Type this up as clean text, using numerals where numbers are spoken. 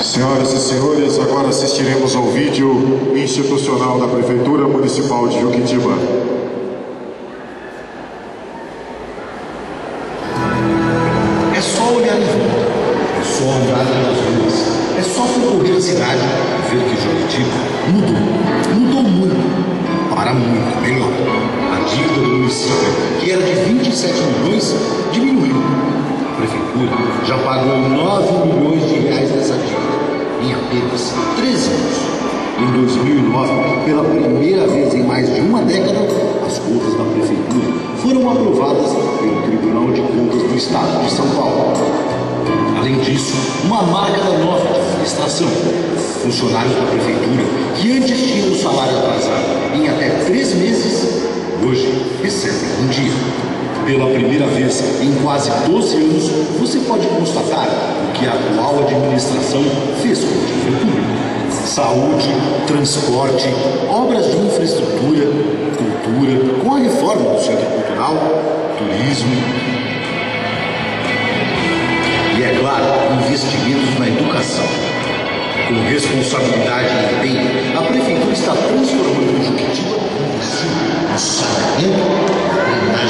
Senhoras e senhores, agora assistiremos ao vídeo institucional da Prefeitura Municipal de Juquitiba. É só olhar em volta, é só andar pelas ruas, é só percorrer a cidade e ver que Juquitiba mudou muito, para muito melhor. A dívida do município, que era de 27 milhões, diminuiu. A Prefeitura já pagou 9 milhões de reais dessa dívida em apenas 3 anos. Em 2009, pela primeira vez em mais de uma década, as contas da Prefeitura foram aprovadas pelo Tribunal de Contas do Estado de São Paulo. Além disso, uma marca da nova administração. Funcionários da Prefeitura, que antes tinham o salário atrasado em até 3 meses, hoje recebem um dia. Pela primeira vez em quase 12 anos, você pode constatar o que a atual administração fez com o dinheiro público. Saúde, transporte, obras de infraestrutura, cultura, com a reforma do Centro Cultural, turismo. E, é claro, investimentos na educação. Com responsabilidade e empenho, a Prefeitura está transformando o Juquitiba no saneamento, na